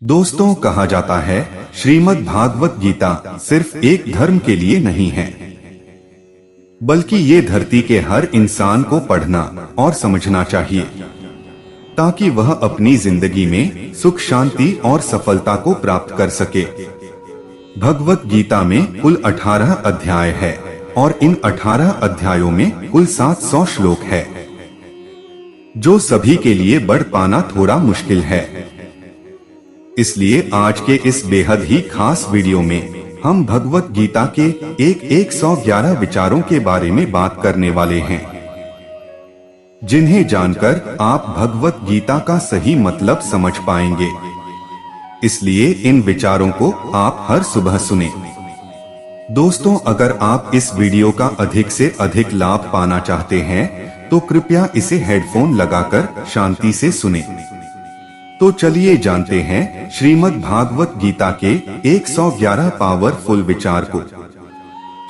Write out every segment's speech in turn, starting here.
दोस्तों, कहा जाता है श्रीमद् भागवत गीता सिर्फ एक धर्म के लिए नहीं है, बल्कि ये धरती के हर इंसान को पढ़ना और समझना चाहिए, ताकि वह अपनी जिंदगी में सुख, शांति और सफलता को प्राप्त कर सके। भगवत गीता में कुल 18 अध्याय है और इन 18 अध्यायों में कुल 700 श्लोक है, जो सभी के लिए बढ़ पाना थोड़ा मुश्किल है। इसलिए आज के इस बेहद ही खास वीडियो में हम भगवत गीता के 111 विचारों के बारे में बात करने वाले हैं, जिन्हें जानकर आप भगवत गीता का सही मतलब समझ पाएंगे। इसलिए इन विचारों को आप हर सुबह सुने। दोस्तों, अगर आप इस वीडियो का अधिक से अधिक लाभ पाना चाहते हैं तो कृपया इसे हेडफोन लगाकर शांति से सुने। तो चलिए जानते हैं श्रीमद् भागवत गीता के 111 पावरफुल विचार को।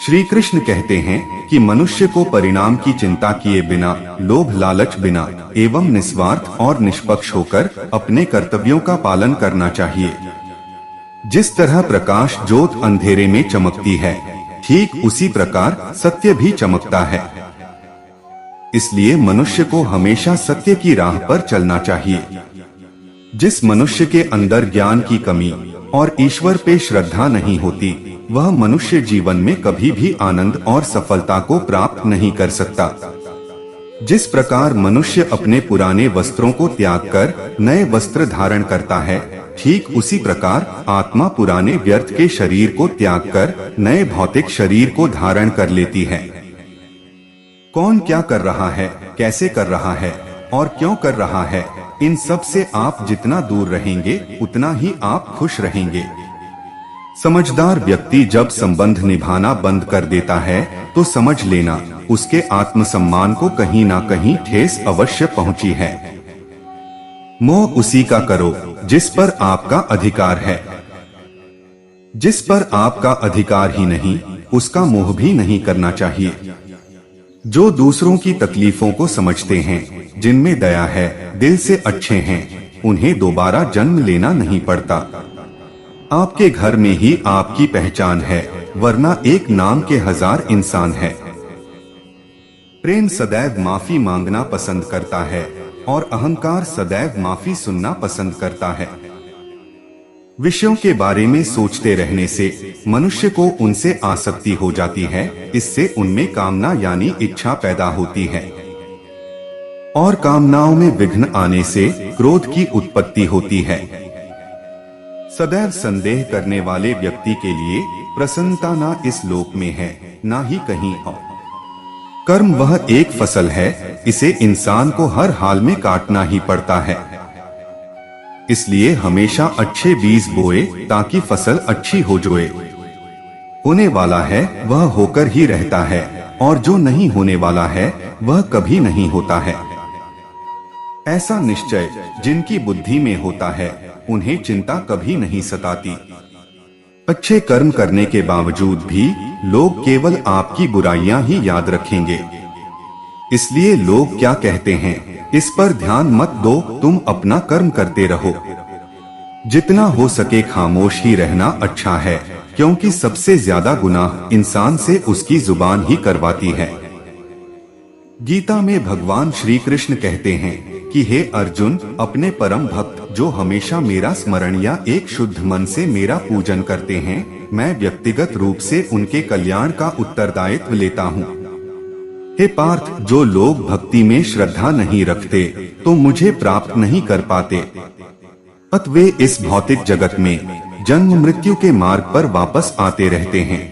श्री कृष्ण कहते हैं कि मनुष्य को परिणाम की चिंता किए बिना, लोभ लालच बिना एवं निस्वार्थ और निष्पक्ष होकर अपने कर्तव्यों का पालन करना चाहिए। जिस तरह प्रकाश ज्योत अंधेरे में चमकती है, ठीक उसी प्रकार सत्य भी चमकता है। इसलिए मनुष्य को हमेशा सत्य की राह पर चलना चाहिए। जिस मनुष्य के अंदर ज्ञान की कमी और ईश्वर पे श्रद्धा नहीं होती, वह मनुष्य जीवन में कभी भी आनंद और सफलता को प्राप्त नहीं कर सकता। जिस प्रकार मनुष्य अपने पुराने वस्त्रों को त्याग कर नए वस्त्र धारण करता है, ठीक उसी प्रकार आत्मा पुराने व्यर्थ के शरीर को त्याग कर नए भौतिक शरीर को धारण कर लेती है। कौन क्या कर रहा है, कैसे कर रहा है और क्यों कर रहा है, इन सब से आप जितना दूर रहेंगे उतना ही आप खुश रहेंगे। समझदार व्यक्ति जब संबंध निभाना बंद कर देता है तो समझ लेना उसके आत्मसम्मान को कहीं ना कहीं ठेस अवश्य पहुंची है। मोह उसी का करो जिस पर आपका अधिकार है। जिस पर आपका अधिकार ही नहीं, उसका मोह भी नहीं करना चाहिए। जो दूसरों की तकलीफों को समझते हैं, जिनमें दया है, दिल से अच्छे हैं, उन्हें दोबारा जन्म लेना नहीं पड़ता। आपके घर में ही आपकी पहचान है, वरना एक नाम के 1000 इंसान है। प्रेम सदैव माफी मांगना पसंद करता है और अहंकार सदैव माफी सुनना पसंद करता है। विषयों के बारे में सोचते रहने से मनुष्य को उनसे आसक्ति हो जाती है। इससे उनमें कामना यानी इच्छा पैदा होती है और कामनाओं में विघ्न आने से क्रोध की उत्पत्ति होती है। सदैव संदेह करने वाले व्यक्ति के लिए प्रसन्नता ना इस लोक में है, ना ही कहीं और। कर्म वह एक फसल है, इसे इंसान को हर हाल में काटना ही पड़ता है। इसलिए हमेशा अच्छे बीज बोए ताकि फसल अच्छी हो जाए। होने वाला है वह होकर ही रहता है और जो नहीं होने वाला है वह कभी नहीं होता है। ऐसा निश्चय जिनकी बुद्धि में होता है, उन्हें चिंता कभी नहीं सताती। अच्छे कर्म करने के बावजूद भी लोग केवल आपकी बुराइयां ही याद रखेंगे। इसलिए लोग क्या कहते हैं, इस पर ध्यान मत दो, तुम अपना कर्म करते रहो। जितना हो सके खामोश ही रहना अच्छा है, क्योंकि सबसे ज्यादा गुनाह इंसान से उसकी जुबान ही करवाती है। गीता में भगवान श्री कृष्ण कहते हैं कि हे अर्जुन, अपने परम भक्त जो हमेशा मेरा स्मरण या एक शुद्ध मन से मेरा पूजन करते हैं, मैं व्यक्तिगत रूप से उनके कल्याण का उत्तरदायित्व लेता हूँ। हे पार्थ, जो लोग भक्ति में श्रद्धा नहीं रखते तो मुझे प्राप्त नहीं कर पाते, अत वे इस भौतिक जगत में जन्म मृत्यु के मार्ग पर वापस आते रहते हैं।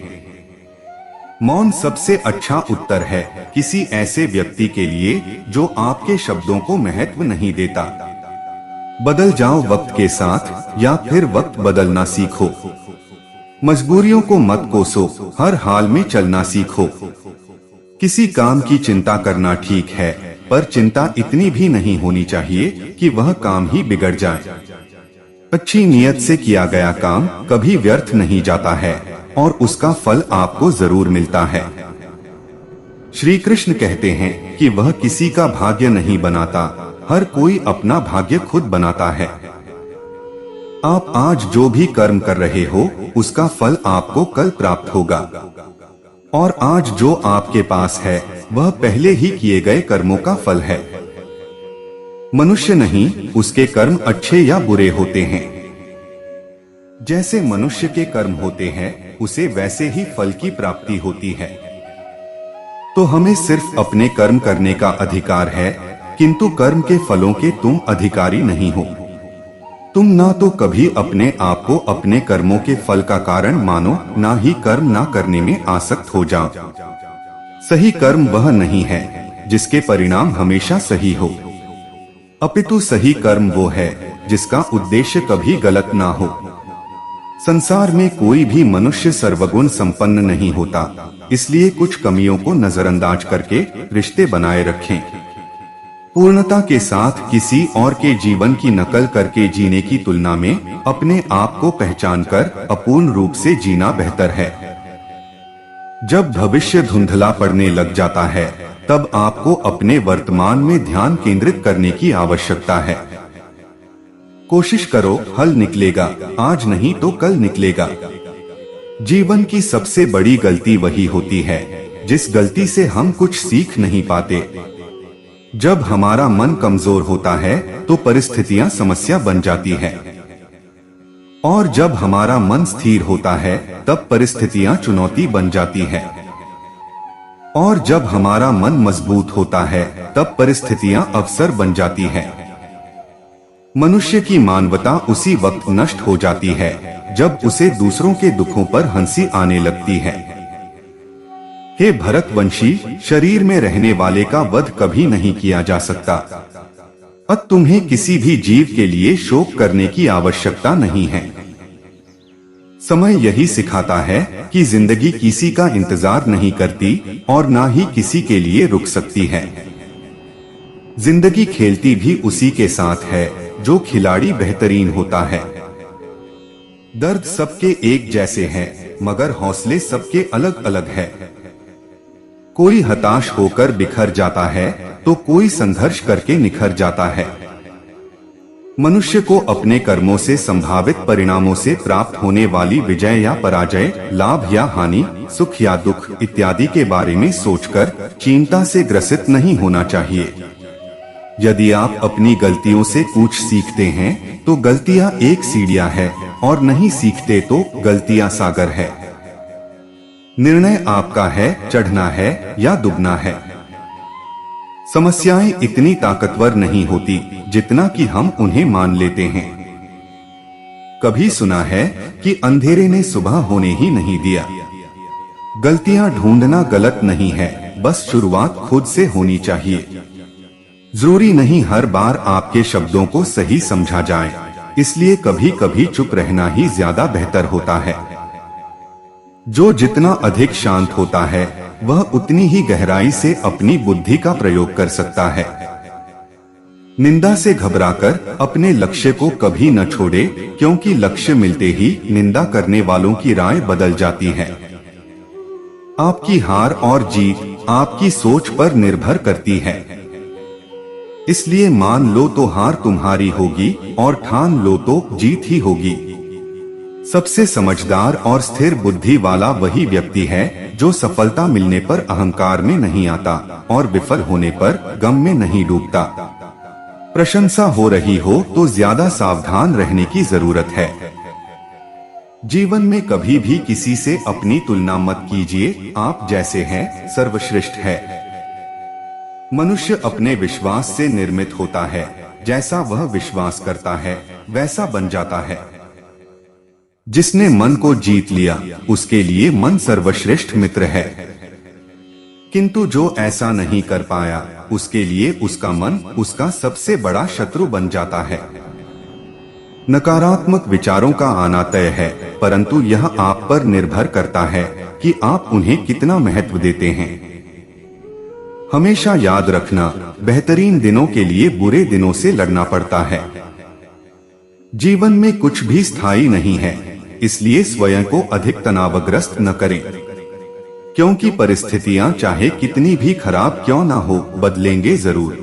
मौन सबसे अच्छा उत्तर है किसी ऐसे व्यक्ति के लिए जो आपके शब्दों को महत्व नहीं देता। बदल जाओ वक्त के साथ या फिर वक्त बदलना सीखो। मजबूरियों को मत कोसो, हर हाल में चलना सीखो। किसी काम की चिंता करना ठीक है, पर चिंता इतनी भी नहीं होनी चाहिए कि वह काम ही बिगड़ जाए। अच्छी नियत से किया गया काम कभी व्यर्थ नहीं जाता है और उसका फल आपको जरूर मिलता है। श्री कृष्ण कहते हैं कि वह किसी का भाग्य नहीं बनाता, हर कोई अपना भाग्य खुद बनाता है। आप आज जो भी कर्म कर रहे हो उसका फल आपको कल प्राप्त होगा, और आज जो आपके पास है वह पहले ही किए गए कर्मों का फल है। मनुष्य नहीं, उसके कर्म अच्छे या बुरे होते हैं। जैसे मनुष्य के कर्म होते हैं उसे वैसे ही फल की प्राप्ति होती है। तो हमें सिर्फ अपने कर्म करने का अधिकार है, किंतु कर्म के फलों के तुम अधिकारी नहीं हो। तुम ना तो कभी अपने आप को अपने कर्मों के फल का कारण मानो, ना ही कर्म ना करने में आसक्त हो जाओ। सही कर्म वह नहीं है जिसके परिणाम हमेशा सही हो, अपितु सही कर्म वो है जिसका उद्देश्य कभी गलत ना हो। संसार में कोई भी मनुष्य सर्वगुण संपन्न नहीं होता, इसलिए कुछ कमियों को नजरअंदाज करके रिश्ते बनाए रखें। पूर्णता के साथ किसी और के जीवन की नकल करके जीने की तुलना में अपने आप को पहचानकर अपूर्ण रूप से जीना बेहतर है। जब भविष्य धुंधला पड़ने लग जाता है तब आपको अपने वर्तमान में ध्यान केंद्रित करने की आवश्यकता है। कोशिश करो, हल निकलेगा, आज नहीं तो कल निकलेगा। जीवन की सबसे बड़ी गलती वही होती है जिस गलती से हम कुछ सीख नहीं पाते। जब हमारा मन कमजोर होता है तो परिस्थितियां समस्या बन जाती है, और जब हमारा मन स्थिर होता है तब परिस्थितियां चुनौती बन जाती है, और जब हमारा मन मजबूत होता है तब परिस्थितियां अवसर बन जाती है। मनुष्य की मानवता उसी वक्त नष्ट हो जाती है जब उसे दूसरों के दुखों पर हंसी आने लगती है। हे भरतवंशी, शरीर में रहने वाले का वध कभी नहीं किया जा सकता, अब तुम्हें किसी भी जीव के लिए शोक करने की आवश्यकता नहीं है। समय यही सिखाता है कि जिंदगी किसी का इंतजार नहीं करती और ना ही किसी के लिए रुक सकती है। जिंदगी खेलती भी उसी के साथ है जो खिलाड़ी बेहतरीन होता है। दर्द सबके एक जैसे हैं, मगर हौसले सबके अलग अलग है। कोई हताश होकर बिखर जाता है तो कोई संघर्ष करके निखर जाता है। मनुष्य को अपने कर्मों से संभावित परिणामों से प्राप्त होने वाली विजय या पराजय, लाभ या हानि, सुख या दुख इत्यादि के बारे में सोचकर चिंता से ग्रसित नहीं होना चाहिए। यदि आप अपनी गलतियों से कुछ सीखते हैं तो गलतियां एक सीढ़ियां है, और नहीं सीखते तो गलतियां सागर है। निर्णय आपका है, चढ़ना है या डूबना है। समस्याएं इतनी ताकतवर नहीं होती जितना कि हम उन्हें मान लेते हैं। कभी सुना है कि अंधेरे ने सुबह होने ही नहीं दिया। गलतियां ढूंढना गलत नहीं है, बस शुरुआत खुद से होनी चाहिए। जरूरी नहीं हर बार आपके शब्दों को सही समझा जाए, इसलिए कभी कभी चुप रहना ही ज्यादा बेहतर होता है। जो जितना अधिक शांत होता है वह उतनी ही गहराई से अपनी बुद्धि का प्रयोग कर सकता है। निंदा से घबराकर अपने लक्ष्य को कभी न छोड़े, क्योंकि लक्ष्य मिलते ही निंदा करने वालों की राय बदल जाती है। आपकी हार और जीत आपकी सोच पर निर्भर करती है, इसलिए मान लो तो हार तुम्हारी होगी और ठान लो तो जीत ही होगी। सबसे समझदार और स्थिर बुद्धि वाला वही व्यक्ति है जो सफलता मिलने पर अहंकार में नहीं आता और विफल होने पर गम में नहीं डूबता। प्रशंसा हो रही हो तो ज्यादा सावधान रहने की जरूरत है। जीवन में कभी भी किसी से अपनी तुलना मत कीजिए, आप जैसे हैं सर्वश्रेष्ठ है। मनुष्य अपने विश्वास से निर्मित होता है, जैसा वह विश्वास करता है वैसा बन जाता है। जिसने मन को जीत लिया उसके लिए मन सर्वश्रेष्ठ मित्र है, किंतु जो ऐसा नहीं कर पाया उसके लिए उसका मन उसका सबसे बड़ा शत्रु बन जाता है। नकारात्मक विचारों का आना तय है, परंतु यह आप पर निर्भर करता है कि आप उन्हें कितना महत्व देते हैं। हमेशा याद रखना, बेहतरीन दिनों के लिए बुरे दिनों से लड़ना पड़ता है। जीवन में कुछ भी स्थायी नहीं है, इसलिए स्वयं को अधिक तनावग्रस्त न करें। क्योंकि परिस्थितियां चाहे कितनी भी खराब क्यों ना हो, बदलेंगे जरूर।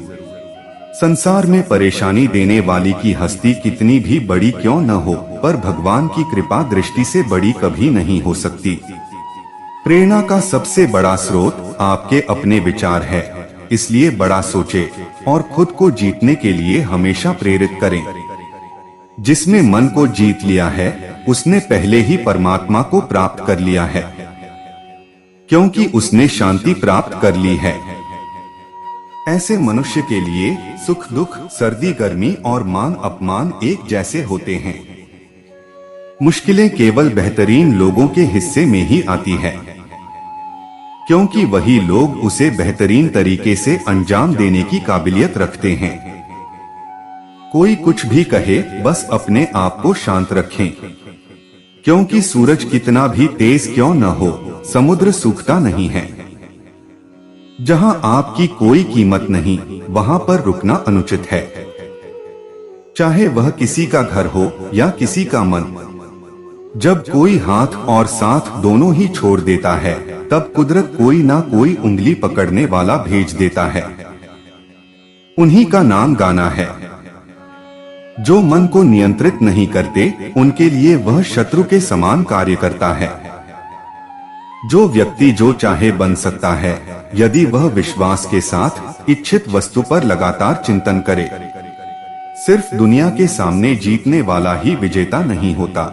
संसार में परेशानी देने वाली की हस्ती कितनी भी बड़ी क्यों न हो, पर भगवान की कृपा दृष्टि से बड़ी कभी नहीं हो सकती। प्रेरणा का सबसे बड़ा स्रोत आपके अपने विचार है, इसलिए बड़ा सोचे और खुद को जीतने के लिए हमेशा प्रेरित करें। जिसने मन को जीत लिया है उसने पहले ही परमात्मा को प्राप्त कर लिया है, क्योंकि उसने शांति प्राप्त कर ली है। ऐसे मनुष्य के लिए सुख दुख, सर्दी गर्मी और मान अपमान एक जैसे होते हैं। मुश्किलें केवल बेहतरीन लोगों के हिस्से में ही आती है, क्योंकि वही लोग उसे बेहतरीन तरीके से अंजाम देने की काबिलियत रखते हैं। कोई कुछ भी कहे, बस अपने आप को शांत रखें, क्योंकि सूरज कितना भी तेज क्यों न हो, समुद्र सूखता नहीं है। जहां आपकी कोई कीमत नहीं, वहां पर रुकना अनुचित है। चाहे वह किसी का घर हो या किसी का मन। जब कोई हाथ और साथ दोनों ही छोड़ देता है, तब कुदरत कोई ना कोई उंगली पकड़ने वाला भेज देता है। उन्हीं का नाम गाना है। जो मन को नियंत्रित नहीं करते, उनके लिए वह शत्रु के समान कार्य करता है। जो व्यक्ति जो चाहे बन सकता है, यदि वह विश्वास के साथ इच्छित वस्तु पर लगातार चिंतन करे। सिर्फ दुनिया के सामने जीतने वाला ही विजेता नहीं होता,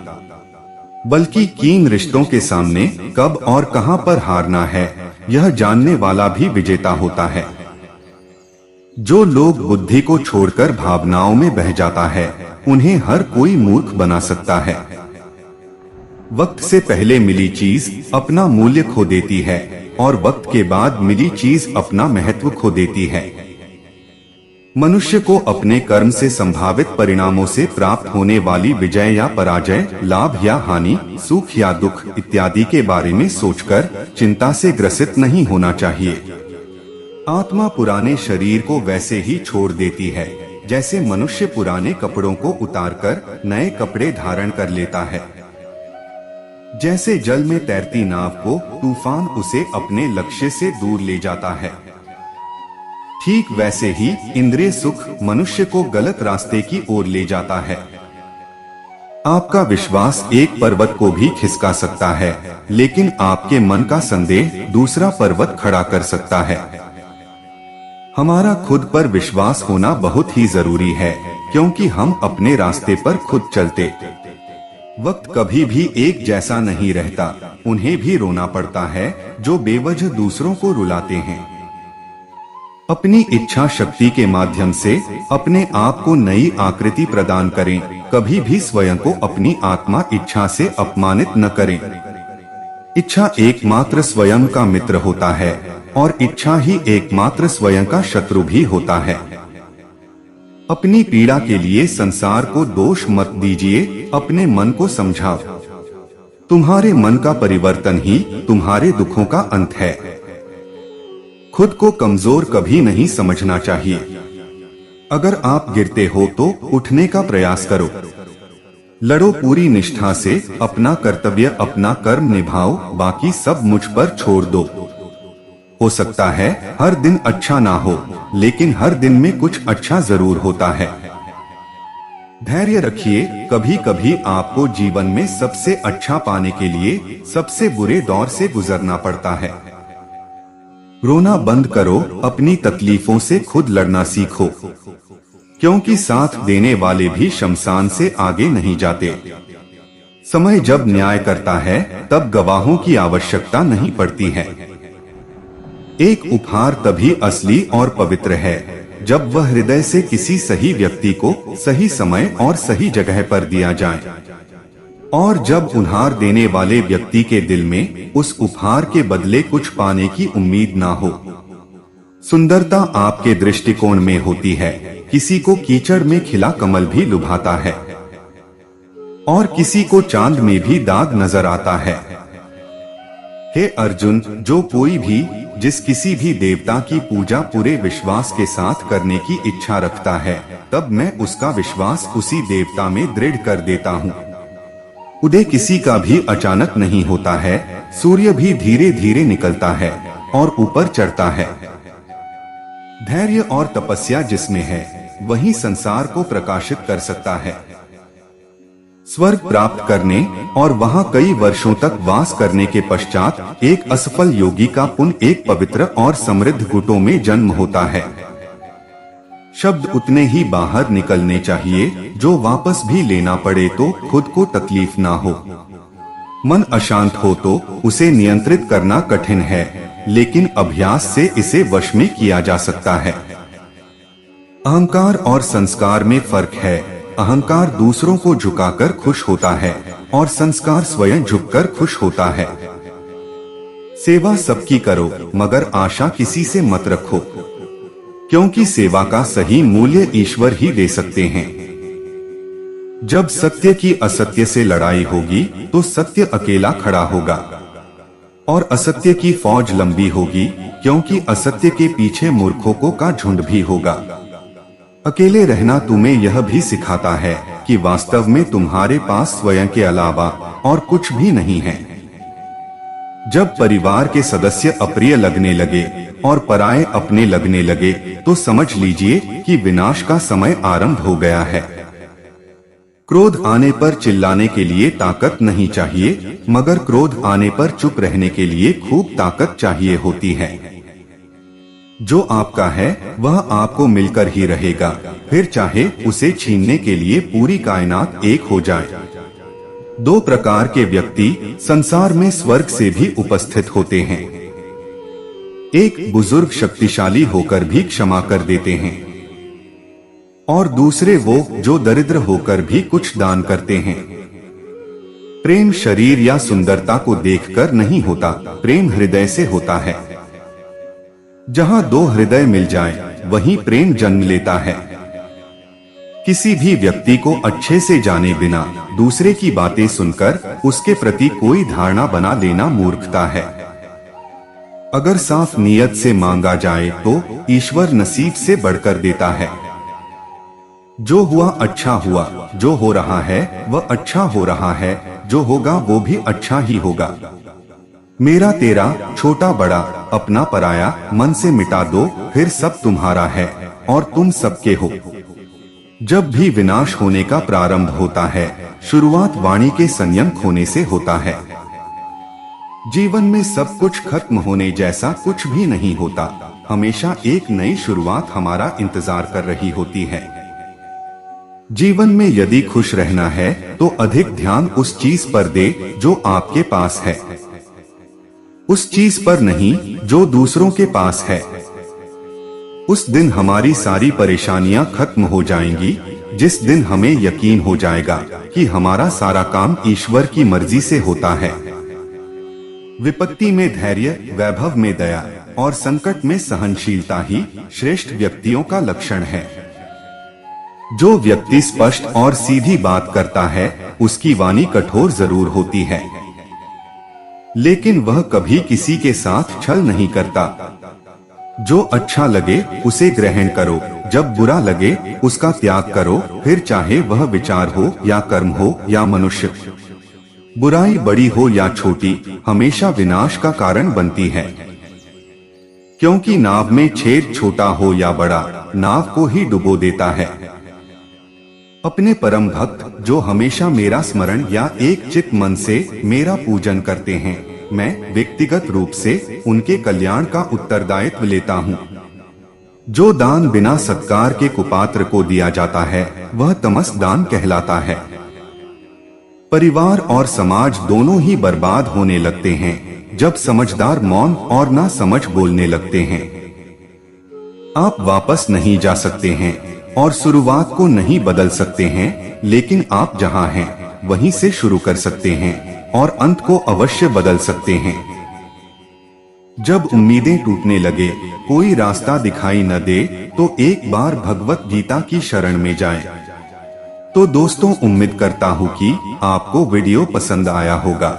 बल्कि कीन रिश्तों के सामने कब और कहां पर हारना है, यह जानने वाला भी विजेता होता है। जो लोग बुद्धि को छोड़कर भावनाओं में बह जाता है, उन्हें हर कोई मूर्ख बना सकता है। वक्त से पहले मिली चीज अपना मूल्य खो देती है और वक्त के बाद मिली चीज अपना महत्व खो देती है। मनुष्य को अपने कर्म से संभावित परिणामों से प्राप्त होने वाली विजय या पराजय, लाभ या हानि, सुख या दुख इत्यादि के बारे में सोचकर चिंता से ग्रसित नहीं होना चाहिए। आत्मा पुराने शरीर को वैसे ही छोड़ देती है जैसे मनुष्य पुराने कपड़ों को उतारकर नए कपड़े धारण कर लेता है। जैसे जल में तैरती नाव को तूफान उसे अपने लक्ष्य से दूर ले जाता है, ठीक वैसे ही इंद्रिय सुख मनुष्य को गलत रास्ते की ओर ले जाता है। आपका विश्वास एक पर्वत को भी खिसका सकता है, लेकिन आपके मन का संदेह दूसरा पर्वत खड़ा कर सकता है। हमारा खुद पर विश्वास होना बहुत ही जरूरी है, क्योंकि हम अपने रास्ते पर खुद चलते वक्त कभी भी एक जैसा नहीं रहता। उन्हें भी रोना पड़ता है जो बेवजह दूसरों को रुलाते हैं। अपनी इच्छा शक्ति के माध्यम से अपने आप को नई आकृति प्रदान करें। कभी भी स्वयं को अपनी आत्मा इच्छा से अपमानित न करें। इच्छा एकमात्र स्वयं का मित्र होता है और इच्छा ही एकमात्र स्वयं का शत्रु भी होता है। अपनी पीड़ा के लिए संसार को दोष मत दीजिए, अपने मन को समझाओ। तुम्हारे मन का परिवर्तन ही तुम्हारे दुखों का अंत है। खुद को कमजोर कभी नहीं समझना चाहिए। अगर आप गिरते हो तो उठने का प्रयास करो। लड़ो पूरी निष्ठा से, अपना कर्तव्य अपना कर्म निभाओ, बाकी सब मुझ पर छोड़ दो। हो सकता है हर दिन अच्छा ना हो, लेकिन हर दिन में कुछ अच्छा जरूर होता है। धैर्य रखिए, कभी कभी आपको जीवन में सबसे अच्छा पाने के लिए सबसे बुरे दौर से गुजरना पड़ता है। रोना बंद करो, अपनी तकलीफों से खुद लड़ना सीखो, क्योंकि साथ देने वाले भी शमशान से आगे नहीं जाते। समय जब न्याय करता है, तब गवाहों की आवश्यकता नहीं पड़ती है। एक उपहार तभी असली और पवित्र है जब वह हृदय से किसी सही व्यक्ति को सही समय और सही जगह पर दिया जाए, और जब उपहार देने वाले व्यक्ति के दिल में उस उपहार के बदले कुछ पाने की उम्मीद ना हो। सुंदरता आपके दृष्टिकोण में होती है। किसी को कीचड़ में खिला कमल भी लुभाता है और किसी को चांद में भी दाग नजर आता है। हे अर्जुन, जो कोई भी जिस किसी भी देवता की पूजा पूरे विश्वास के साथ करने की इच्छा रखता है, तब मैं उसका विश्वास उसी देवता में दृढ़ कर देता हूँ। उदय किसी का भी अचानक नहीं होता है, सूर्य भी धीरे धीरे निकलता है और ऊपर चढ़ता है। धैर्य और तपस्या जिसमें है वही संसार को प्रकाशित कर सकता है। स्वर्ग प्राप्त करने और वहां कई वर्षों तक वास करने के पश्चात एक असफल योगी का पुण्य एक पवित्र और समृद्ध गुटों में जन्म होता है। शब्द उतने ही बाहर निकलने चाहिए जो वापस भी लेना पड़े तो खुद को तकलीफ ना हो। मन अशांत हो तो उसे नियंत्रित करना कठिन है, लेकिन अभ्यास से इसे वश में किया जा सकता है। अहंकार और संस्कार में फर्क है। अहंकार दूसरों को झुकाकर खुश होता है और संस्कार स्वयं झुककर खुश होता है। सेवा सबकी करो, मगर आशा किसी से मत रखो, क्योंकि सेवा का सही मूल्य ईश्वर ही दे सकते हैं। जब सत्य की असत्य से लड़ाई होगी तो सत्य अकेला खड़ा होगा और असत्य की फौज लंबी होगी, क्योंकि असत्य के पीछे मूर्खों का झुंड भी होगा। अकेले रहना तुम्हें यह भी सिखाता है कि वास्तव में तुम्हारे पास स्वयं के अलावा और कुछ भी नहीं है। जब परिवार के सदस्य अप्रिय लगने लगे और पराये अपने लगने लगे तो समझ लीजिए कि विनाश का समय आरंभ हो गया है। क्रोध आने पर चिल्लाने के लिए ताकत नहीं चाहिए, मगर क्रोध आने पर चुप रहने के लिए खूब ताकत चाहिए होती है। जो आपका है वह आपको मिलकर ही रहेगा, फिर चाहे उसे छीनने के लिए पूरी कायनात एक हो जाए। दो प्रकार के व्यक्ति संसार में स्वर्ग से भी उपस्थित होते हैं। एक बुजुर्ग शक्तिशाली होकर भी क्षमा कर देते हैं और दूसरे वो जो दरिद्र होकर भी कुछ दान करते हैं। प्रेम शरीर या सुंदरता को देखकर नहीं होता, प्रेम हृदय से होता है। जहां दो हृदय मिल जाएं, वहीं प्रेम जन्म लेता है। किसी भी व्यक्ति को अच्छे से जाने बिना दूसरे की बातें सुनकर उसके प्रति कोई धारणा बना लेना मूर्खता है। अगर साफ नीयत से मांगा जाए तो ईश्वर नसीब से बढ़कर देता है। जो हुआ अच्छा हुआ, जो हो रहा है वह अच्छा हो रहा है, जो होगा वो भी अच्छा ही होगा। मेरा तेरा, छोटा बड़ा, अपना पराया मन से मिटा दो, फिर सब तुम्हारा है और तुम सबके हो। जब भी विनाश होने का प्रारंभ होता है, शुरुआत वाणी के संयम खोने से होता है। जीवन में सब कुछ खत्म होने जैसा कुछ भी नहीं होता, हमेशा एक नई शुरुआत हमारा इंतजार कर रही होती है। जीवन में यदि खुश रहना है तो अधिक ध्यान उस चीज पर दे जो आपके पास है, उस चीज पर नहीं जो दूसरों के पास है। उस दिन हमारी सारी परेशानियां खत्म हो जाएंगी, जिस दिन हमें यकीन हो जाएगा कि हमारा सारा काम ईश्वर की मर्जी से होता है। विपत्ति में धैर्य, वैभव में दया और संकट में सहनशीलता ही श्रेष्ठ व्यक्तियों का लक्षण है। जो व्यक्ति स्पष्ट और सीधी बात करता है उसकी वाणी कठोर जरूर होती है, लेकिन वह कभी किसी के साथ छल नहीं करता। जो अच्छा लगे उसे ग्रहण करो, जब बुरा लगे उसका त्याग करो, फिर चाहे वह विचार हो या कर्म हो या मनुष्य। बुराई बड़ी हो या छोटी हमेशा विनाश का कारण बनती है, क्योंकि नाव में छेद छोटा हो या बड़ा नाव को ही डुबो देता है। अपने परम भक्त जो हमेशा मेरा स्मरण या एक चित्त मन से मेरा पूजन करते हैं, मैं व्यक्तिगत रूप से उनके कल्याण का उत्तरदायित्व लेता हूँ। जो दान बिना सत्कार के कुपात्र को दिया जाता है वह तमस दान कहलाता है। परिवार और समाज दोनों ही बर्बाद होने लगते हैं जब समझदार मौन और ना समझ बोलने लगते हैं। आप वापस नहीं जा सकते हैं और शुरुआत को नहीं बदल सकते हैं, लेकिन आप जहां हैं वहीं से शुरू कर सकते हैं और अंत को अवश्य बदल सकते हैं। जब उम्मीदें टूटने लगे, कोई रास्ता दिखाई न दे, तो एक बार भगवत गीता की शरण में जाएं। तो दोस्तों, उम्मीद करता हूँ कि आपको वीडियो पसंद आया होगा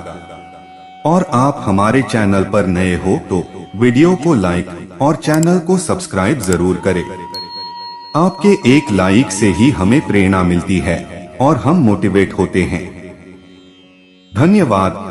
और आप हमारे चैनल पर नए हो तो वीडियो को लाइक और चैनल को सब्सक्राइब जरूर करें। आपके एक लाइक से ही हमें प्रेरणा मिलती है और हम मोटिवेट होते हैं। धन्यवाद।